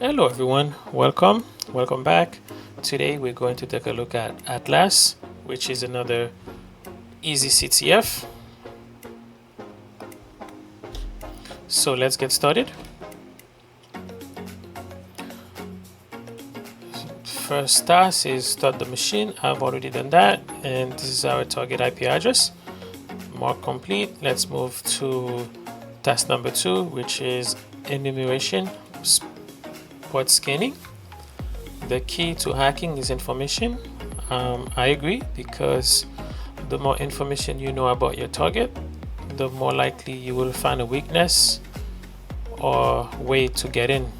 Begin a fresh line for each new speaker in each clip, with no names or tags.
Hello everyone, welcome back. Today we're going to take a look at Atlas, which is another easy CTF. So let's get started. First task is start the machine. I've already done that, and this is our target IP address. Mark complete. Let's move to task number 2, which is enumeration, port scanning. The key to hacking is information. I agree, because the more information you know about your target, the more likely you will find a weakness or way to get in.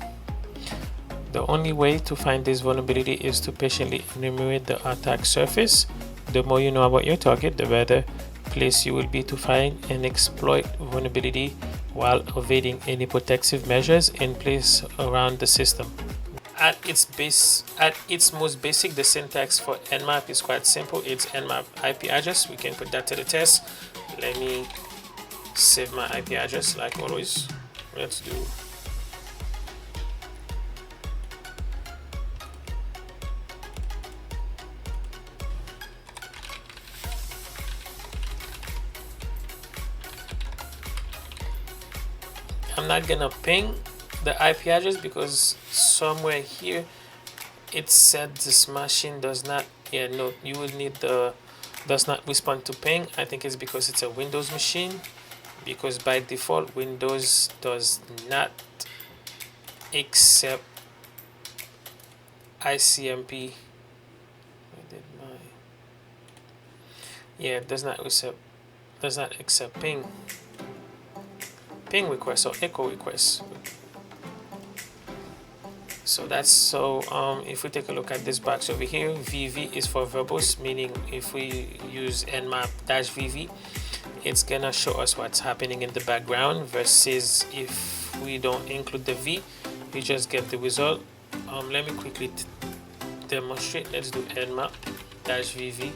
The only way to find this vulnerability is to patiently enumerate the attack surface. The more you know about your target, the better place you will be to find and exploit vulnerability while evading any protective measures in place around the system. At its most basic, the syntax for nmap is quite simple. It's nmap IP address. We can put that to the test. Let me save my IP address like always. Let's do I'm not gonna ping the IP address because somewhere here it said this machine does not, yeah, no, you will need the does not respond to ping. I think it's because it's a Windows machine, because by default Windows does not accept ICMP. Yeah, it does not accept ping requests or echo requests. So that's if we take a look at this box over here, VV is for verbose, meaning if we use nmap -VV, it's gonna show us what's happening in the background, versus if we don't include the V, we just get the result. Let me quickly demonstrate. Let's do nmap -VV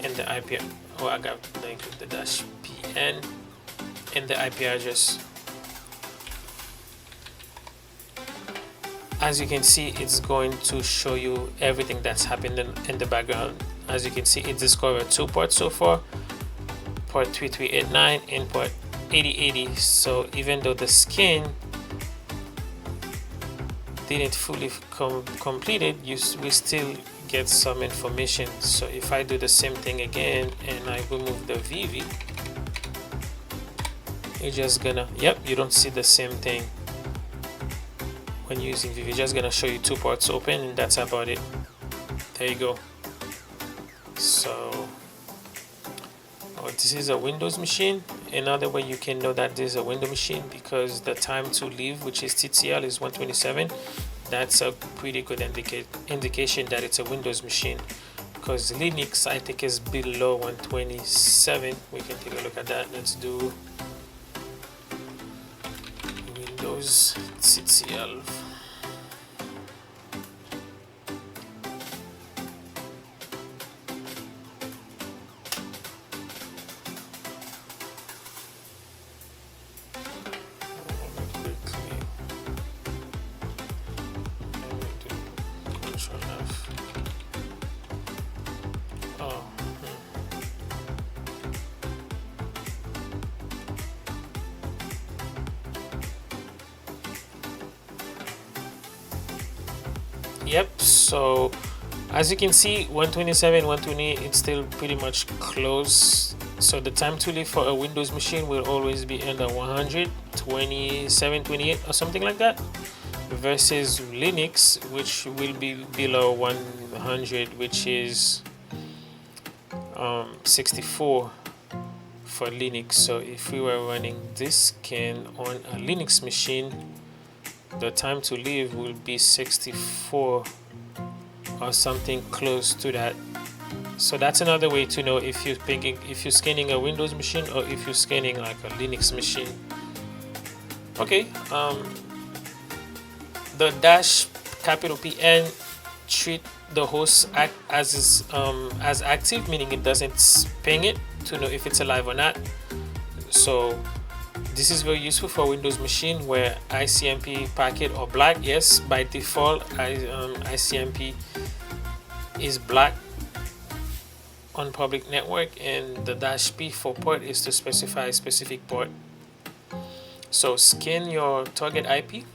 and the IP. Oh, I got to include the -PN and the IP address. As you can see, it's going to show you everything that's happened in the background. As you can see, it discovered 2 ports so far, port 3389 and port 8080. So even though the scan didn't fully completed, we still get some information. So if I do the same thing again and I remove the VV, you're just gonna, yep, you don't see the same thing. When using VV, just gonna show you 2 ports open, and that's about it. There you go. So this is a Windows machine. Another way you can know that this is a Windows machine, because the time to leave, which is TTL, is 127. That's a pretty good indication that it's a Windows machine, because Linux, I think, is below 127. We can take a look at that. Let's do Windows TTL. Yep, so as you can see, 127, 128, it's still pretty much close. So the time to live for a Windows machine will always be under 100, 27, 28 or something like that, versus Linux, which will be below 100, which is 64 for Linux. So if we were running this scan on a Linux machine, the time to live will be 64 or something close to that. So that's another way to know if you're scanning a Windows machine or if you're scanning like a Linux machine. Okay, the -PN treat the host as active, meaning it doesn't ping it to know if it's alive or not. So This is very useful for Windows machine where ICMP packet are black. Yes, by default, ICMP is black on public network, and the -p for port is to specify a specific port. So scan your target IP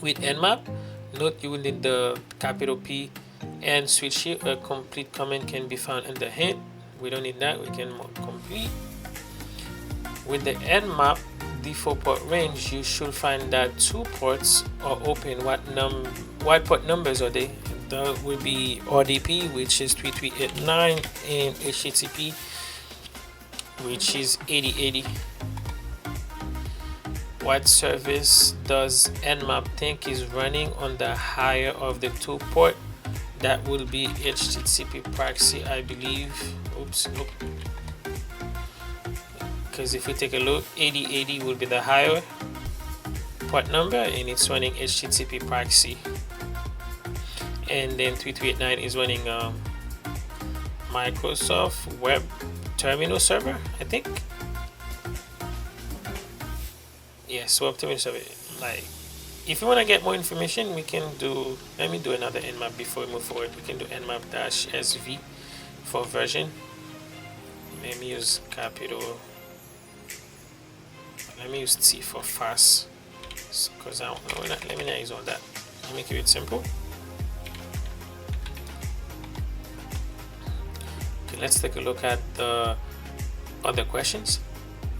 with Nmap. Note you will need the capital P and switch here. A complete command can be found in the hint. We don't need that, we can mark complete. With the Nmap default port range, you should find that 2 ports are open. What port numbers are they? That will be RDP, which is 3389, and HTTP, which is 8080. What service does Nmap think is running on the higher of the 2 port? That will be HTTP proxy, I believe. Oops, nope. Because if we take a look, 8080 will be the higher port number, and it's running HTTP proxy. And then 3389 is running Microsoft Web Terminal Server, I think. Yes, Web Terminal Server. Like, if you want to get more information, we can do. Let me do another Nmap before we move forward. We can do Nmap-SV for version. Let me use capital. Let me use T for fast, because I don't know. Let me not use all that. Let me keep it simple. Let's take a look at the other questions,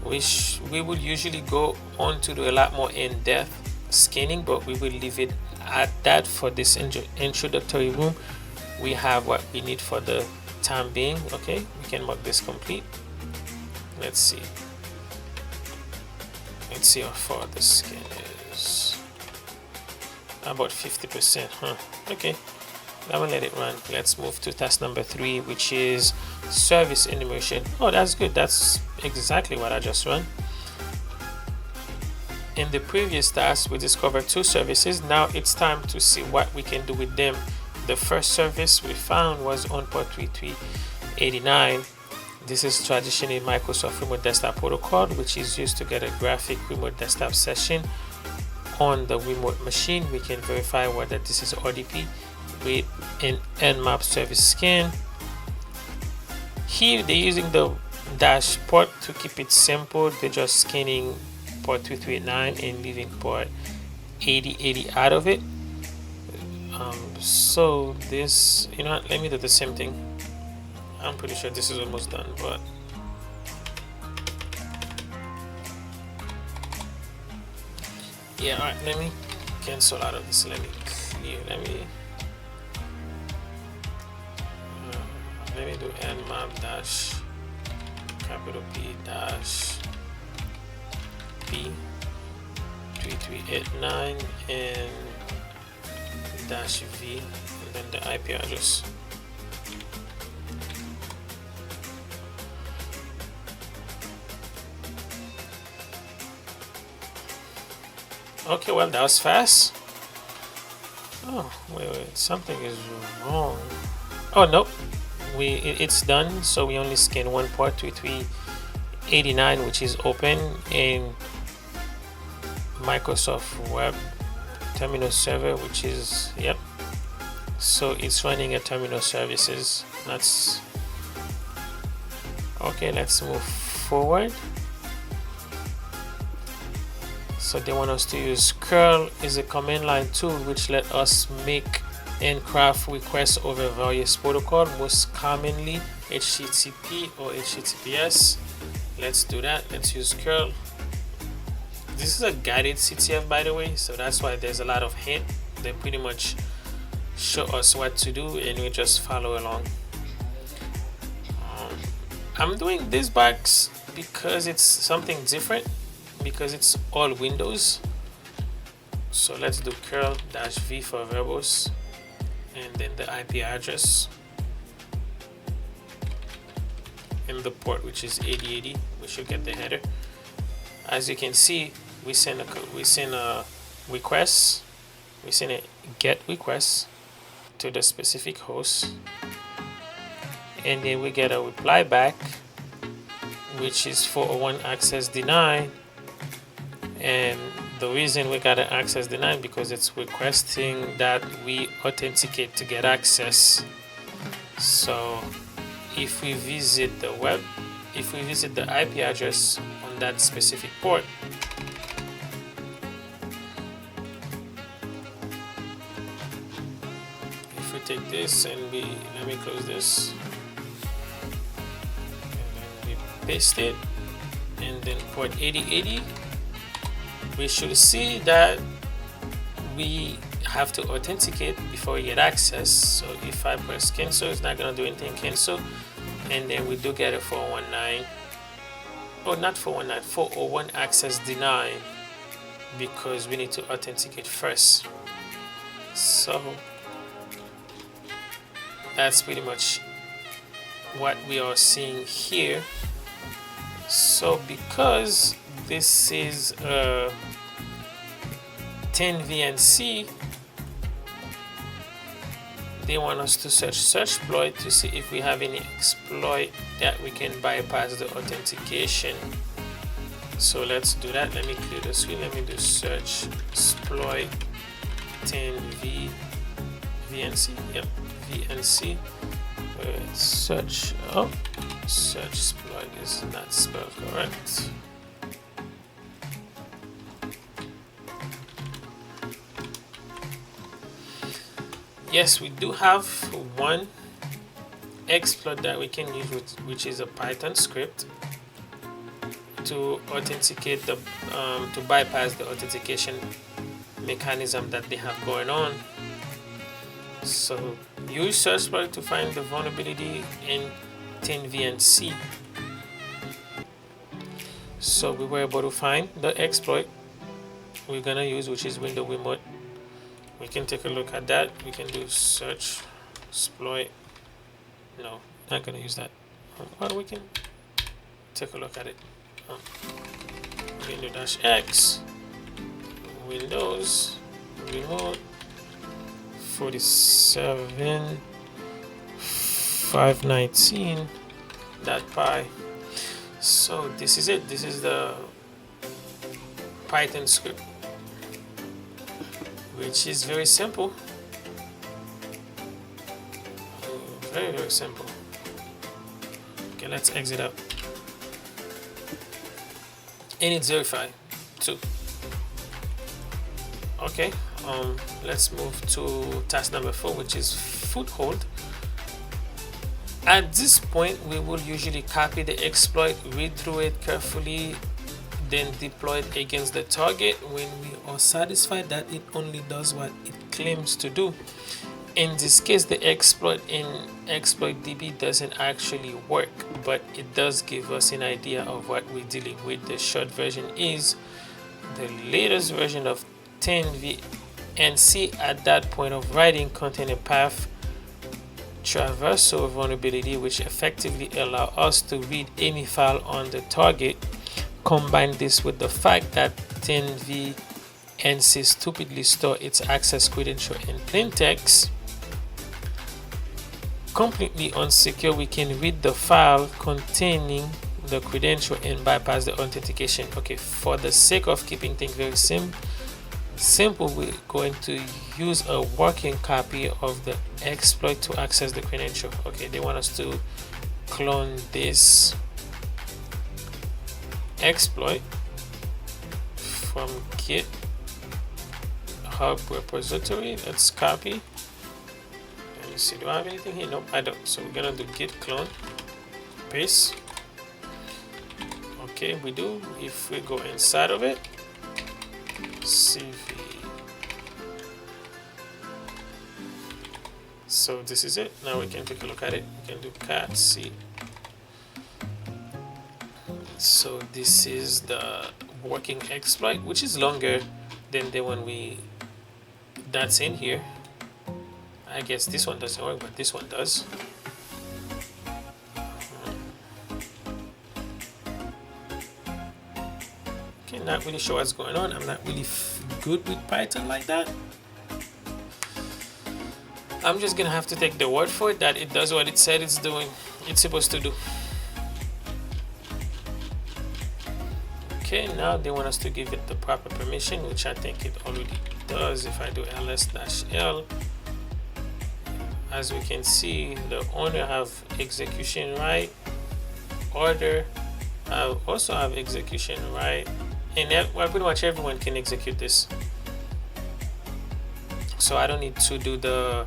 which we will usually go on to do a lot more in-depth scanning, but we will leave it at that for this introductory room. We have what we need for the time being. Okay, we can mark this complete. Let's see how far the scan is. About 50%, huh? Okay, I'm gonna let it run. Let's move to task number 3, which is service enumeration. Oh, that's good. That's exactly what I just run. In the previous task, we discovered 2 services. Now it's time to see what we can do with them. The first service we found was on port 3389. This is traditionally Microsoft Remote Desktop Protocol, which is used to get a graphic remote desktop session on the remote machine. We can verify whether this is RDP with an Nmap service scan. Here they're using the dash port to keep it simple. They're just scanning port 2389 and leaving port 8080 out of it. So this, you know what, let me do the same thing. I'm pretty sure this is almost done, but yeah, alright, let me cancel out of this. Let me clear, let me do Nmap dash capital P dash P 3389 and dash V, and then the IP address. Okay, well, that was fast. Oh, wait, something is wrong. Oh, nope. It's done. So we only scan one port 3389, which is open in Microsoft Web Terminal Server, which is, yep. So it's running a terminal services. That's okay. Let's move forward. So they want us to use curl is a command line tool which let us make and craft requests over various protocol, most commonly HTTP or HTTPS. Let's do that. Let's use curl. This is a guided CTF, by the way, so that's why there's a lot of hint. They pretty much show us what to do and we just follow along. I'm doing this box because it's something different, because it's all Windows. So let's do curl dash V for verbose and then the IP address and the port, which is 8080. We should get the header. As you can see, we send a request, we send a get request to the specific host, and then we get a reply back, which is 401 access denied, And the reason we got an access denied because it's requesting that we authenticate to get access. So if we visit the IP address on that specific port, if we take this and let me close this, and then we paste it, and then port 8080, we should see that we have to authenticate before we get access. So if I press cancel, it's not going to do anything. Cancel, and then we do get a 419, or not 419, 401 access denied because we need to authenticate first. So that's pretty much what we are seeing here. So because this is 10 VNC, they want us to search exploit to see if we have any exploit that we can bypass the authentication. So let's do that. Let me clear the screen. Let me do search exploit 10 VNC. Yep, VNC. Search exploit is not spelled correct. Yes, we do have one exploit that we can use, which is a Python script to authenticate the to bypass the authentication mechanism that they have going on. So use search exploit to find the vulnerability in 10VNC. So we were able to find the exploit we're gonna use, which is window remote. We can take a look at that. We can do search exploit. No, not gonna use that. Well, we can take a look at it. Window-X, Windows, remote, 47.519.py. So this is it. This is the Python script, which is very simple. Very, very simple. Okay, let's exit out. And it's verified too. Okay, let's move to task number 4, which is foothold. At this point, we will usually copy the exploit, read through it carefully, then deploy it against the target when we are satisfied that it only does what it claims to do. In this case, the exploit in exploitdb doesn't actually work, but it does give us an idea of what we're dealing with. The short version is the latest version of 10VNC at that point of writing contain a path traversal vulnerability which effectively allow us to read any file on the target. Combine this with the fact that 10VNC stupidly store its access credential in plain text. Completely unsecure, we can read the file containing the credential and bypass the authentication. Okay, for the sake of keeping things very simple, we're going to use a working copy of the exploit to access the credential. Okay, they want us to clone this exploit from GitHub repository. Let's copy. Let me see, do I have anything here? Nope, I don't. So we're gonna do git clone, paste. Okay, we do. If we go inside of it, CV. So this is it. Now we can take a look at it. We can do cat c. So this is the working exploit, which is longer than the one that's in here. I guess this one doesn't work, but this one does. Okay, not really sure what's going on. I'm not really good with Python like that. I'm just gonna have to take the word for it that it does what it said it's doing. It's supposed to do. Okay, now they want us to give it the proper permission, which I think it already does. If I do ls-l, as we can see, the owner have execution right, order also have execution right, and well, pretty much everyone can execute this. So I don't need to do the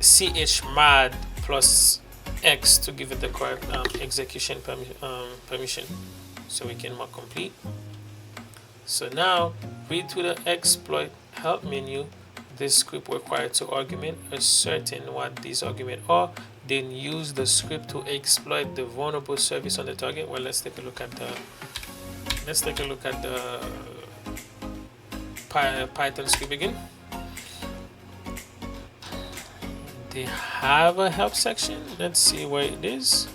chmod plus x to give it the correct execution permission. So we can mark complete. So now read through the exploit help menu. This script required to argument, ascertain what these arguments are, then use the script to exploit the vulnerable service on the target. Well, let's take a look at the Python script again. They have a help section. Let's see where it is.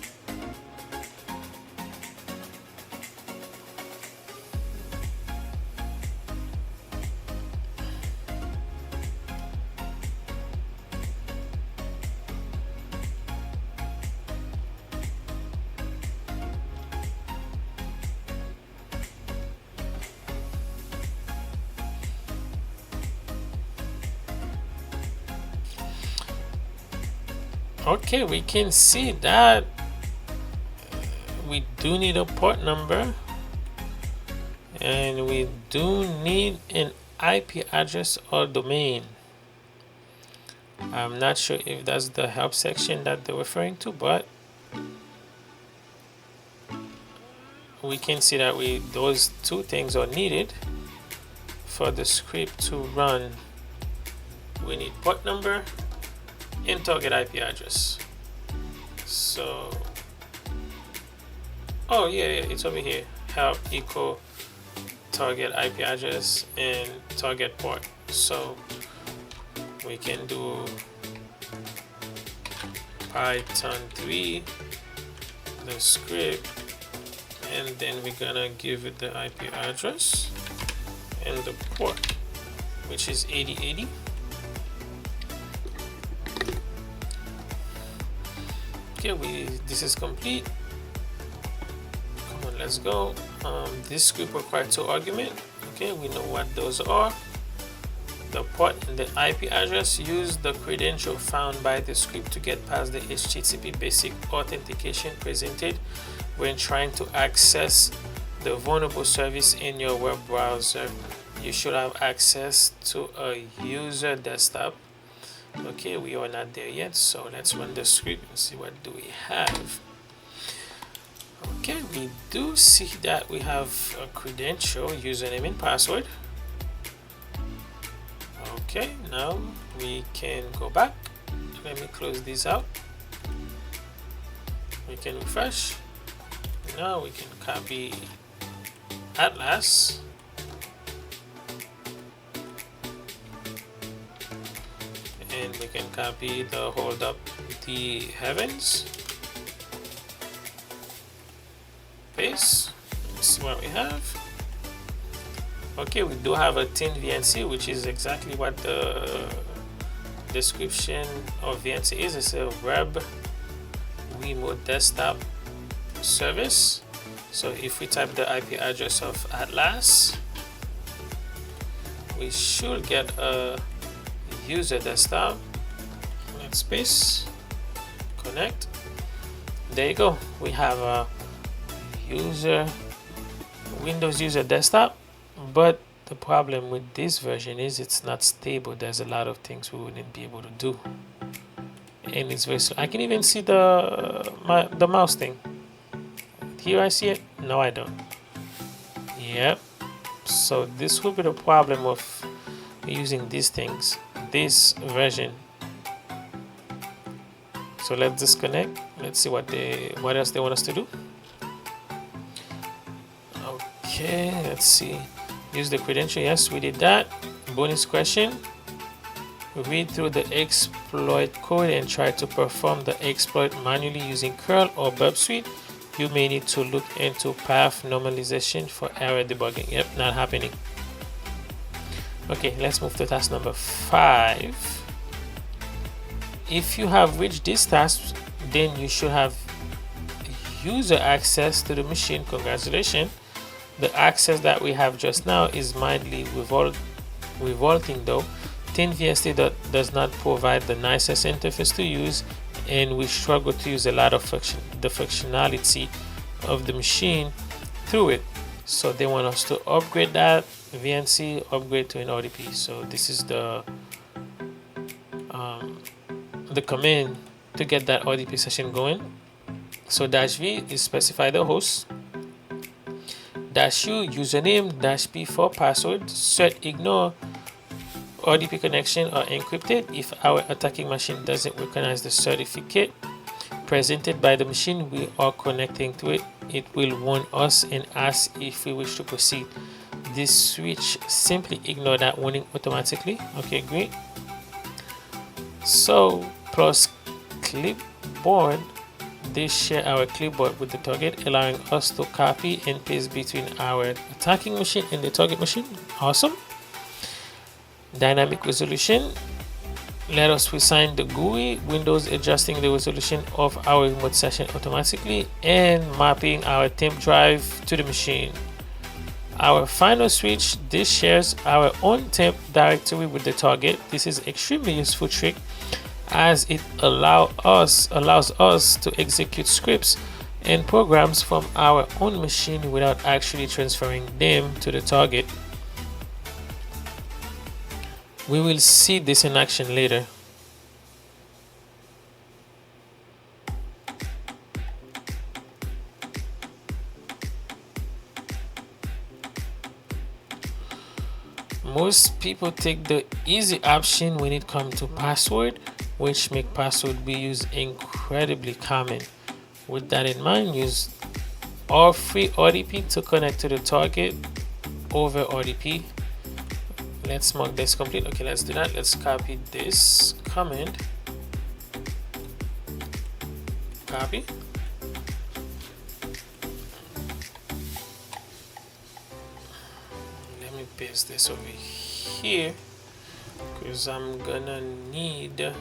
Okay, we can see that we do need a port number and we do need an IP address or domain. I'm not sure if that's the help section that they're referring to, but we can see that those two things are needed for the script to run. We need port number and target IP address. So, oh yeah, it's over here. Help equal target IP address and target port. So we can do Python 3, the script, and then we're gonna give it the IP address and the port, which is 8080. Okay, this is complete. Come on, let's go. This script required two arguments. Okay, we know what those are. The port and the IP address. Use the credential found by the script to get past the HTTP basic authentication presented when trying to access the vulnerable service in your web browser. You should have access to a user desktop. Okay, we are not there yet, so let's run the script and see what do we have. Okay, we do see that we have a credential, username and password. Okay, now we can go back. Let me close this out. We can refresh. Now we can copy Atlas. And we can copy the hold up the heavens. Paste. Let's see what we have. Okay, we do have a tin VNC, which is exactly what the description of VNC is. It's a web remote desktop service. So if we type the IP address of Atlas, we should get a user desktop. Let's paste, connect. There you go. We have a Windows user desktop, but the problem with this version is it's not stable. There's a lot of things we wouldn't be able to do, and it's very slow. I can even see the mouse thing. Here I see it. No, I don't. Yep. So this will be the problem of using these things, this version. So let's disconnect. Let's see what else they want us to do. Okay, let's see. Use the credential. Yes, we did that. Bonus question. Read through the exploit code and try to perform the exploit manually using curl or burp suite. You may need to look into path normalization for error debugging. Yep, not happening. Okay, let's move to task number 5. If you have reached this task, then you should have user access to the machine, congratulations. The access that we have just now is mildly revolting though. ThinVNC does not provide the nicest interface to use, and we struggle to use a lot of the functionality of the machine through it. So they want us to upgrade that VNC, upgrade to an RDP. So this is the command to get that RDP session going. So -v is specify the host, -u username, -p for password, cert ignore RDP connection are encrypted. If our attacking machine doesn't recognize the certificate presented by the machine we are connecting to it, it will warn us and ask if we wish to proceed. This switch simply ignore that warning automatically. Okay, great. So plus clipboard, they share our clipboard with the target, allowing us to copy and paste between our attacking machine and the target machine. Awesome. Dynamic resolution, let us reassign the GUI, Windows adjusting the resolution of our remote session automatically and mapping our temp drive to the machine. Our final switch, this shares our own temp directory with the target. This is extremely useful trick as it allows us to execute scripts and programs from our own machine without actually transferring them to the target. We will see this in action later. Most people take the easy option when it comes to password, which make password we use incredibly common. With that in mind, use our free RDP to connect to the target over RDP. Let's mark this complete. Okay, let's do that. Let's copy this command. Copy. Let me paste this over here because I'm gonna need the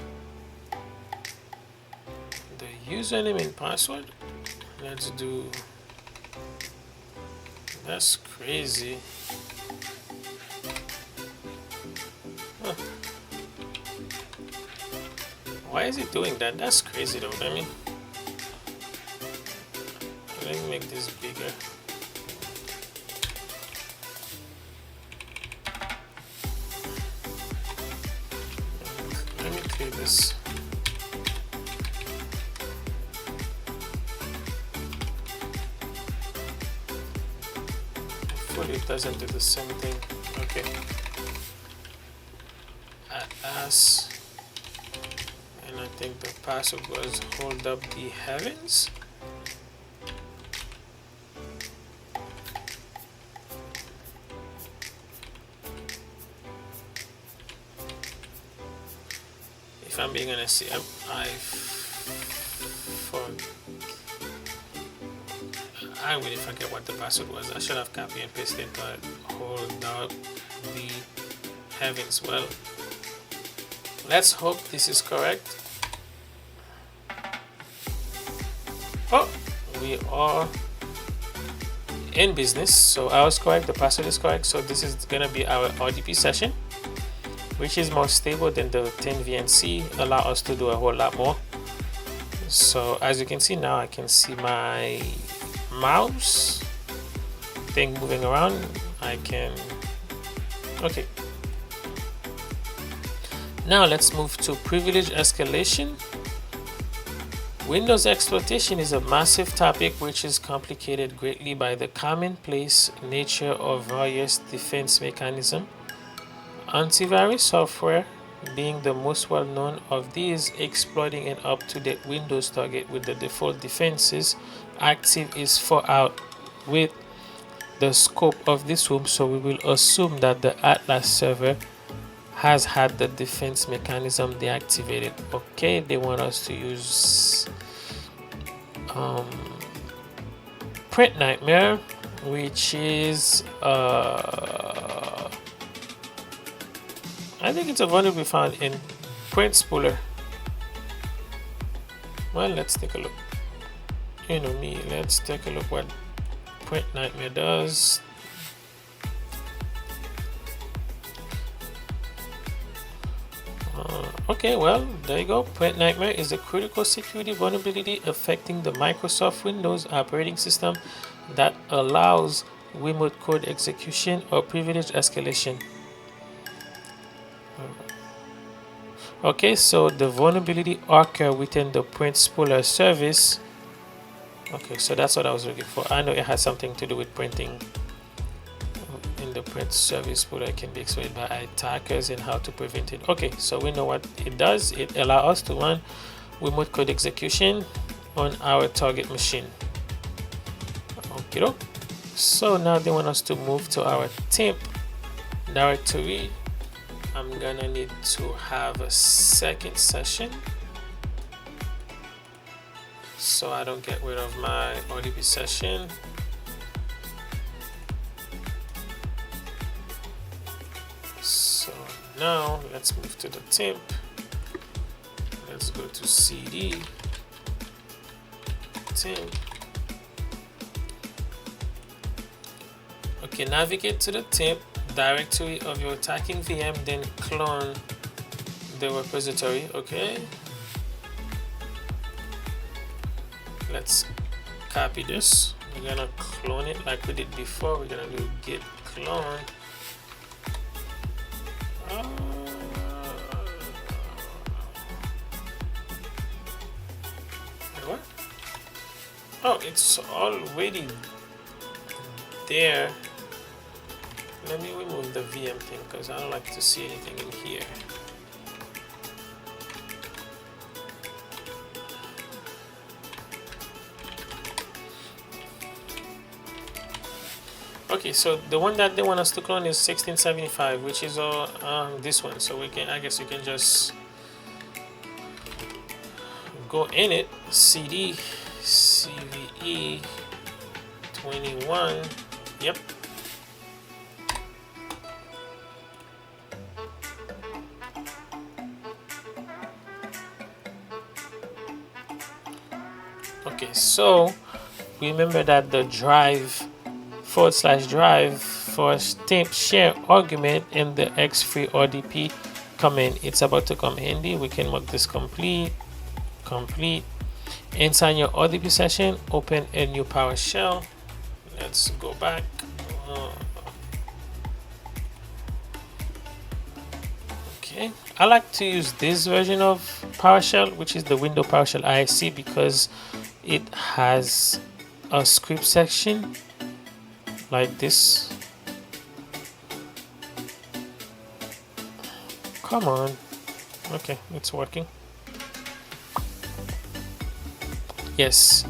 username and password. Let's do, that's crazy. Huh. Why is it doing that? That's crazy though. Let me make this bigger. Let me clear this. Hopefully it doesn't do the same thing. Okay. Atlas, and I think the password was hold up the heavens. If I'm being honest, I really forget what the password was. I should have copied and pasted, but hold up the heavens. Well, let's hope this is correct. Oh, we are in business. So I was correct, the password is correct. So this is gonna be our RDP session, which is more stable than the ThinVNC, allow us to do a whole lot more. So as you can see now, I can see my mouse thing moving around. I can, okay. Now let's move to privilege escalation. Windows exploitation is a massive topic which is complicated greatly by the commonplace nature of various defense mechanisms. Antivirus software being the most well known of these, exploiting an up-to-date Windows target with the default defenses active is far out with the scope of this room, so we will assume that the Atlas server has had the defense mechanism deactivated. Okay, they want us to use PrintNightmare, which is I think it's a vulnerability found in Print Spooler. Well, let's take a look. you know me, let's take a look what PrintNightmare does. Okay, well, there you go. PrintNightmare is a critical security vulnerability affecting the Microsoft Windows operating system that allows remote code execution or privilege escalation. Okay, so the vulnerability occur within the print spooler service. Okay, so that's what I was looking for. I know it has something to do with printing. In the print service spooler, it can be exploited by attackers and how to prevent it. Okay, so we know what it does. It allows us to run remote code execution on our target machine. Okay, so now they want us to move to our temp directory. I'm gonna need to have a second session so I don't get rid of my RDP session. So now let's move to the temp. Let's go to CD temp. Okay, navigate to the temp directory of your attacking VM, then clone the repository. Okay, let's copy this. We're gonna clone it like we did before. We're gonna do git clone. What? Oh, it's already there. Let me remove the VM thing because I don't like to see anything in here. Okay, so the one that they want us to clone is 1675, which is this one. So we can, I guess you can just go in it, CD CVE 21. Yep. Okay, so remember that the drive /drive for temp share argument in the xfreerdp command, it's about to come handy. We can mark this complete. Inside your RDP session, open a new PowerShell. Let's go back. Okay, I like to use this version of PowerShell, which is the window PowerShell ISC, because it has a script section like this. Come on. Okay, it's working. Yes,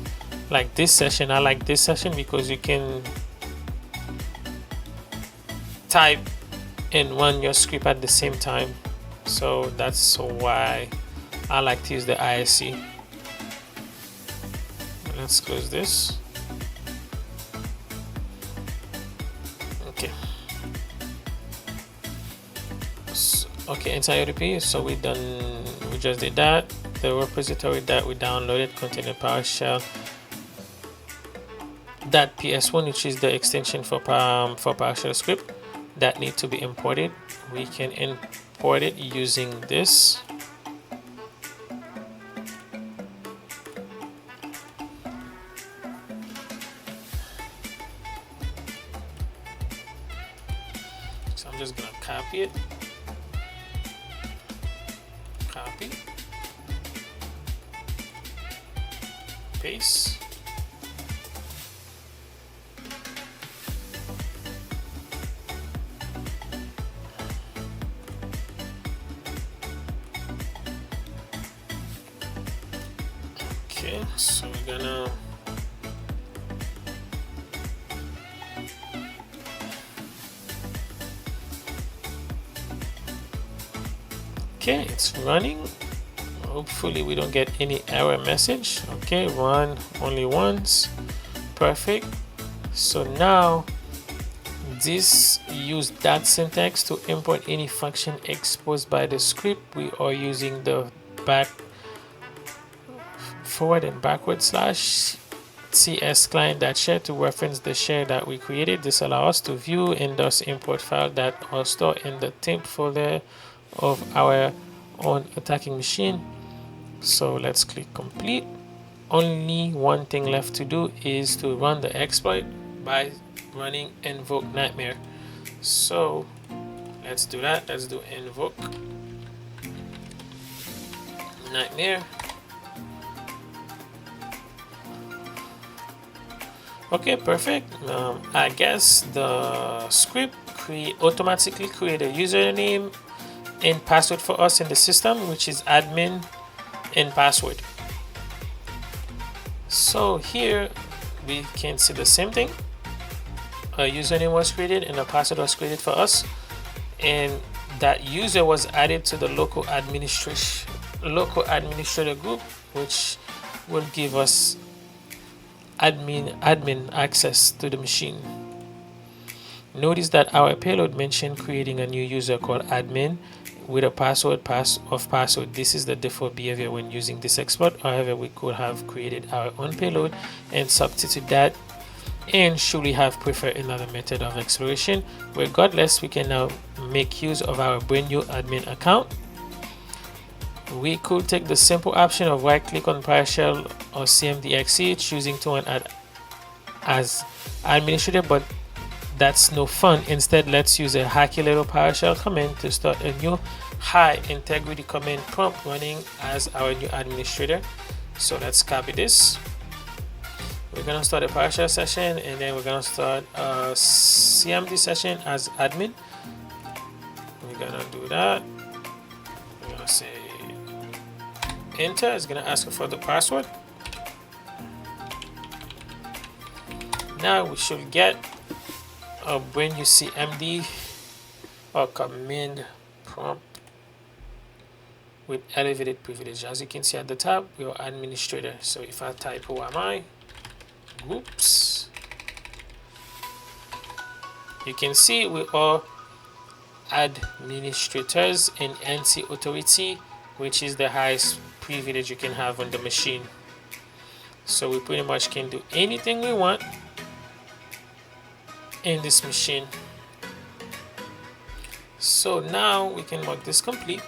like this session. I like this session because you can type and run your script at the same time. So that's why I like to use the ISC. Let's close this. Okay. Okay, inside RDP, so we just did that. The repository that we downloaded contained a PowerShell .ps1, which is the extension for PowerShell script that need to be imported. We can import it using this. So I'm just gonna copy it. Copy. Paste. Okay, so we're gonna okay, it's running. Hopefully we don't get any error message. Okay, run only once. Perfect. So now this use that syntax to import any function exposed by the script. We are using the forward and backward slash cs client.share to reference the share that we created. This allows us to view and thus import files that are stored in the temp folder of our own attacking machine. So let's click complete. Only one thing left to do is to run the exploit by running invoke nightmare. So let's do that. Let's do invoke nightmare. Okay, perfect. I guess the script automatically create a username and password for us in the system, which is admin and password. So here we can see the same thing. A username was created and a password was created for us, and that user was added to the local administrator group, which will give us admin access to the machine. Notice that our payload mentioned creating a new user called admin with a password password. This is the default behavior when using this exploit. However, we could have created our own payload and substitute that, and should we have preferred another method of exploration. Regardless, we can now make use of our brand new admin account. We could take the simple option of right click on PowerShell or CMD.exe, choosing to run as administrator, but that's no fun. Instead, let's use a hacky little PowerShell command to start a new high integrity command prompt running as our new administrator. So let's copy this. We're gonna start a PowerShell session, and then we're gonna start a CMD session as admin. We're gonna do that. We're gonna say enter. It's gonna ask for the password. Now we should get a brand new CMD or command prompt with elevated privilege. As you can see at the top, we are administrator. So if I type who am I, groups, you can see we are administrators and NC authority, which is the highest privilege you can have on the machine. So we pretty much can do anything we want in this machine. So now we can mark this complete,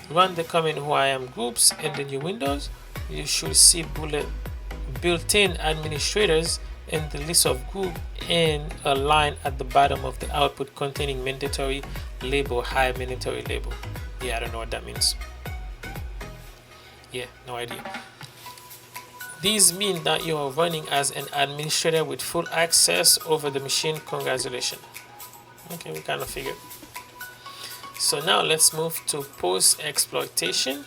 run the command whoam groups in the new windows. You should see built-in administrators in the list of group and a line at the bottom of the output containing mandatory label, high mandatory label. Yeah, I don't know what that means. Yeah, no idea. These mean that you are running as an administrator with full access over the machine. Congratulations. Okay, we kind of figured. So now let's move to post-exploitation.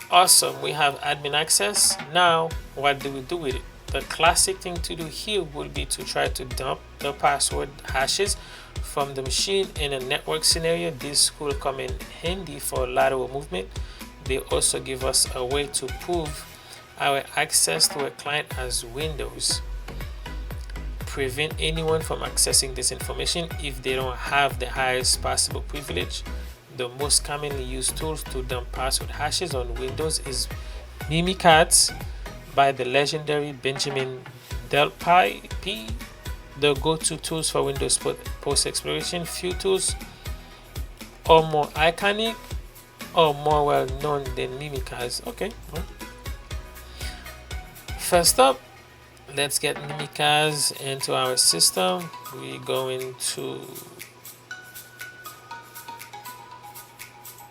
Awesome, we have admin access. Now, what do we do with it? The classic thing to do here would be to try to dump the password hashes from the machine in a network scenario. This will come in handy for lateral movement. They also give us a way to prove our access to a client as Windows. Prevent anyone from accessing this information if they don't have the highest possible privilege. The most commonly used tools to dump password hashes on Windows is Mimikatz by the legendary Benjamin Delpy, the go-to tools for Windows post-exploration. Few tools are more iconic or more well-known than Mimikatz. Okay. Well. First up, let's get Mimikatz into our system. We're going to...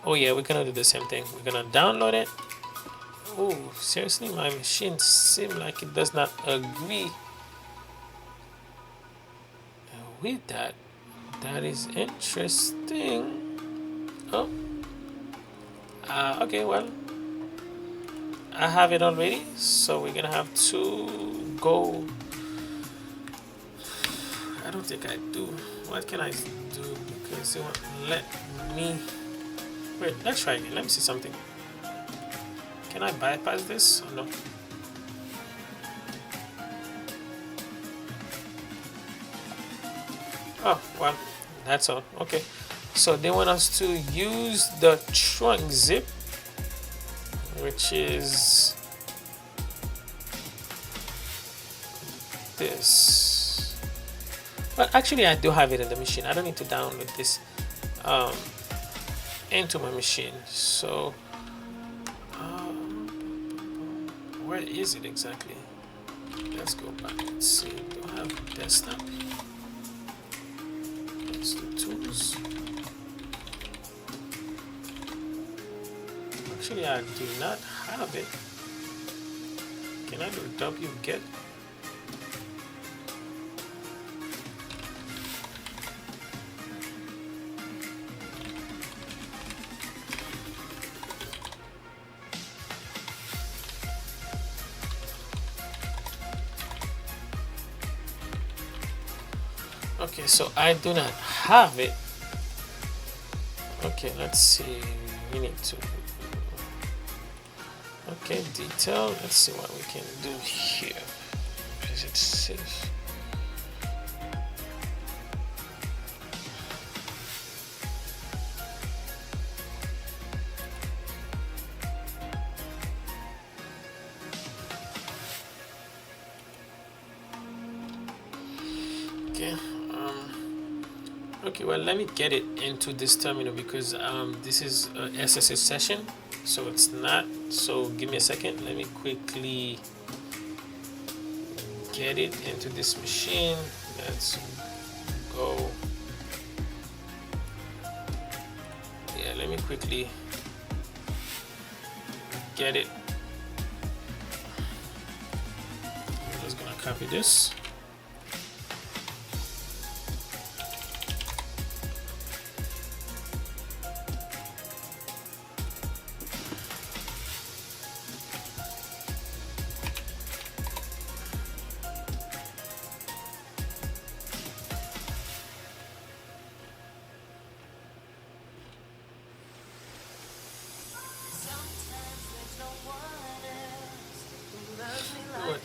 Oh yeah, we're gonna do the same thing. We're gonna download it. Oh, seriously, my machine seems like it does not agree with that. That is interesting. Oh. Okay, well, I have it already, so we're gonna have to go. I don't think I do. What can I do? Because it won't let me. Wait, let's try again. Let me see something. Can I bypass this or no? Oh, well, that's all. Okay. So they want us to use the trunk zip, which is this. But actually I do have it in the machine. I don't need to download this into my machine. So where is it exactly? Let's go back. Let's see. Do I have desktop? Let's do tools. Actually, I do not have it. Can I do wget? Okay, so I do not have it. Okay, let's see. We need to. Okay, detail. Let's see what we can do here. Is it safe? Okay. Okay, well, let me get it into this terminal because this is a SSH session, so it's not. So give me a second. Let me quickly get it into this machine. Let's go. Yeah, let me quickly get it. I'm just gonna copy this.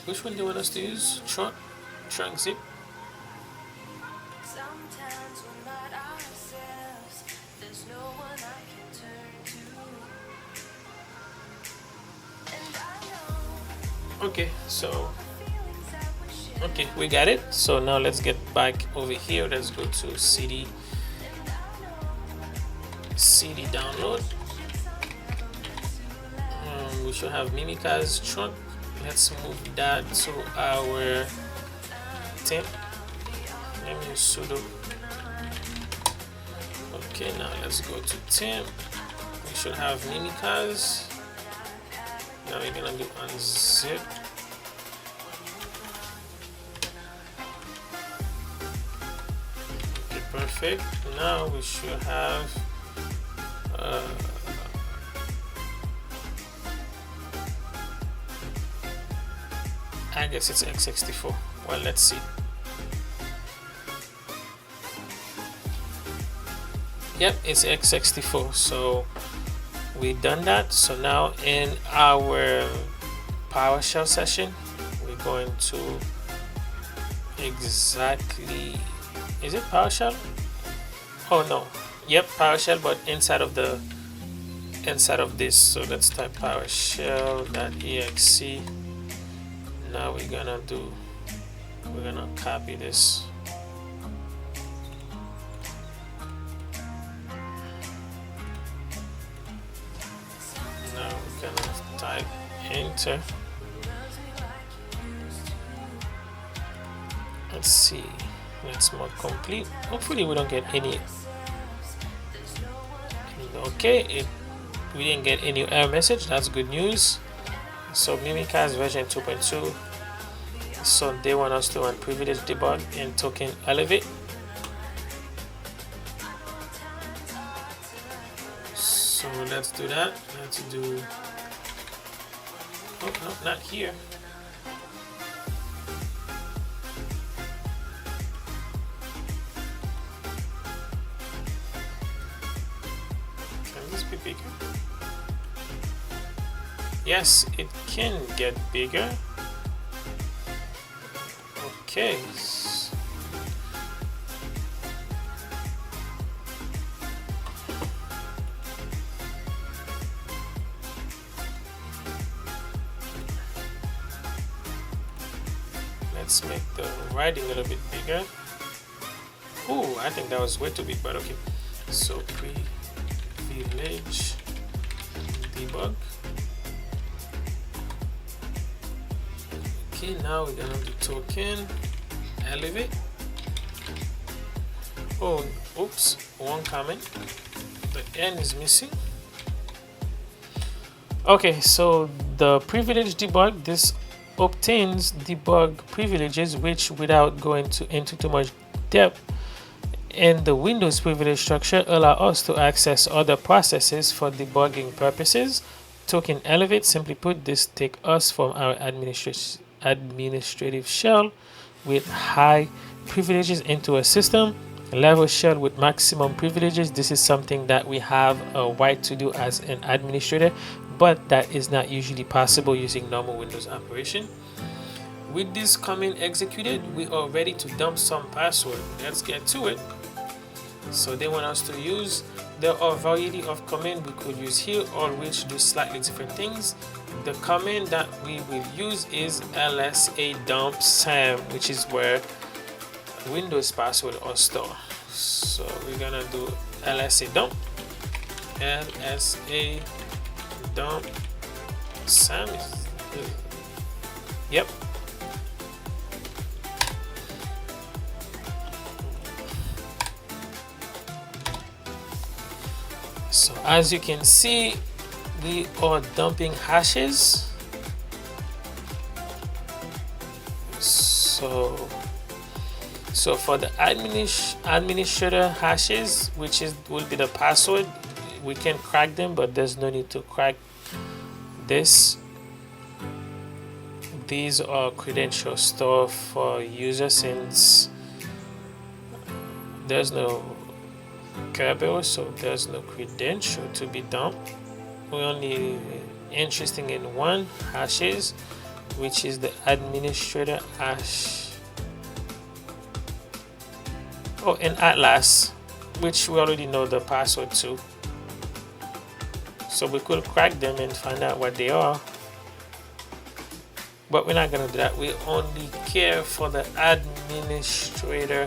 Which one do you want us to use? Trunk zip? Okay, so okay, we got it. So now let's get back over here. Let's go to CD download. We should have Mimikatz trunk. Let's move that to our temp. Let me use sudo. Okay, now let's go to temp. We should have Mimikatz. Now we're gonna do unzip. Okay, perfect. Now we should have I guess it's x64. Well, let's see. Yep, it's x64. So we've done that. So now in our PowerShell session, we're going to exactly. Is it PowerShell? Oh no. Yep, PowerShell, but inside of this. So let's type PowerShell.exe. Now we're gonna copy this. Now we're gonna type enter. Let's see. Let's mark complete. Hopefully we don't get any. Okay, we didn't get any error message. That's good news. So Mimikatz version 2.2. So they want us to run privilege debug and token elevate. So let's do that. Let's do. Oh no, not here. Can this be bigger? Yes, it can get bigger. Okay. Let's Let's make the writing a little bit bigger. Oh, I think that was way too big, but okay. So privilege debug. Okay, now we're gonna do token elevate. Oh, oops, one comment. The N is missing. Okay, so the privilege debug, this obtains debug privileges which, without going into too much depth, in the Windows privilege structure allow us to access other processes for debugging purposes. Token elevate, simply put, this take us from our administrative shell with high privileges into a system level shell with maximum privileges. This is something that we have a right to do as an administrator, but that is not usually possible using normal Windows operation. With this command executed, we are ready to dump some password. Let's get to it. So they want us to use, there are a variety of commands we could use here, all which do slightly different things. The command that we will use is lsa dump sam, which is where Windows password are stored. So we're gonna do lsa dump sam. Yep. So as you can see, we are dumping hashes. So for the administrator hashes, which will be the password, we can crack them, but there's no need to crack this. These are credential store for users, since there's no kernel, so there's no credential to be dumped. We're only interested in one hashes, which is the administrator hash. Oh, and Atlas, which we already know the password to. So we could crack them and find out what they are. But we're not gonna do that. We only care for the administrator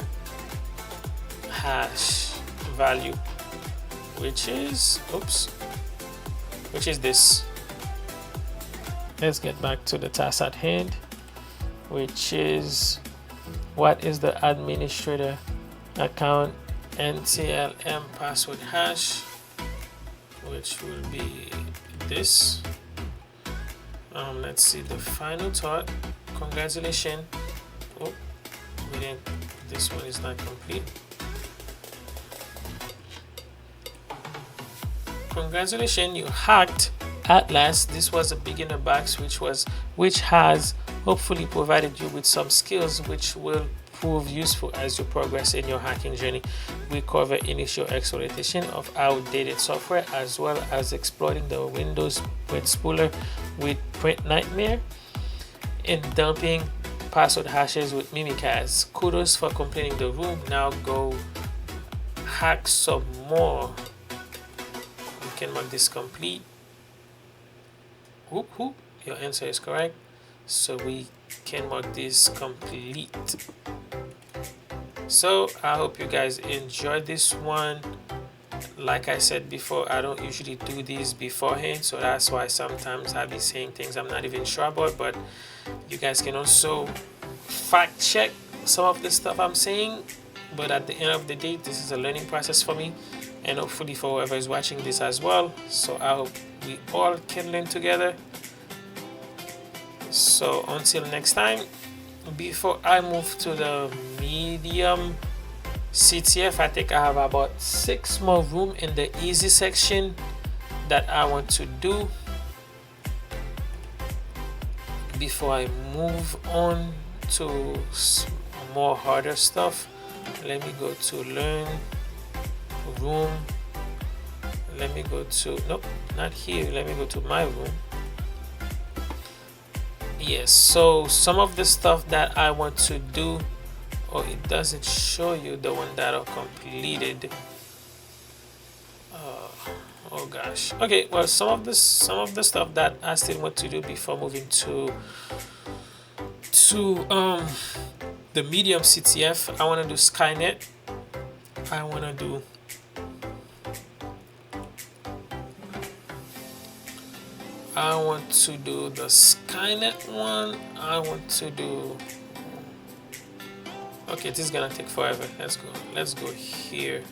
hash value, which is this. Let's get back to the task at hand, which is what is the administrator account NTLM password hash, which will be this. Let's see the final thought. Congratulations. Oh, this one is not complete. Congratulations, you hacked Atlas. This was a beginner box which has hopefully provided you with some skills which will prove useful as you progress in your hacking journey. We cover initial exploitation of outdated software, as well as exploiting the Windows print spooler with PrintNightmare, and dumping password hashes with Mimikatz. Kudos for completing the room. Now go hack some more. You can mark this complete. Whoop whoop, your answer is correct. So we can mark this complete. So I hope you guys enjoyed this one. Like I said before, I don't usually do these beforehand, so that's why sometimes I'll be saying things I'm not even sure about, but you guys can also fact check some of the stuff I'm saying. But at the end of the day, this is a learning process for me, and hopefully for whoever is watching this as well. So I hope we all can learn together. So until next time, before I move to the medium CTF, I think I have about 6 more room in the easy section that I want to do before I move on to more harder stuff. Let me go to learn room. Let me go to, nope, not here. Let me go to my room. Yes, so some of the stuff that I want to do, oh, it doesn't show you the one that are completed. Oh gosh. Okay, well, some of the stuff that I still want to do before moving to To the medium CTF, I want to do Skynet. I want to do the Skynet one. I want to do, okay, this is gonna take forever. Let's go here.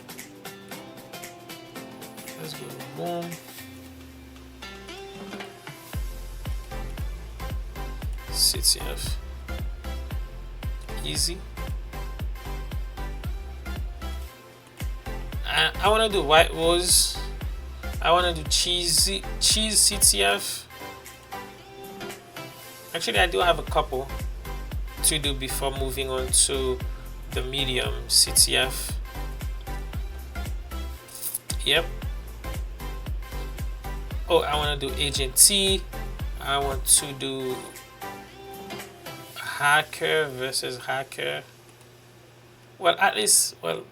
Let's go boom. CTF. Easy. I want to do white rose. I want to do cheese CTF. Actually, I do have a couple to do before moving on to the medium CTF. Yep. Oh, I want to do Agent T. I want to do hacker versus hacker. Well, at least, well,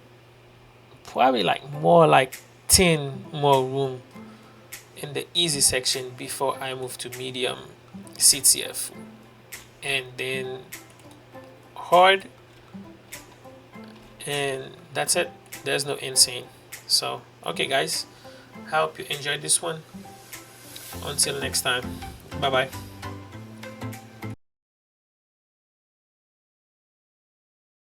probably like more like 10 more room in the easy section before I move to medium CTF, and then hard, and that's it. There's no insane. So okay guys, I hope you enjoyed this one. Until next time, bye bye.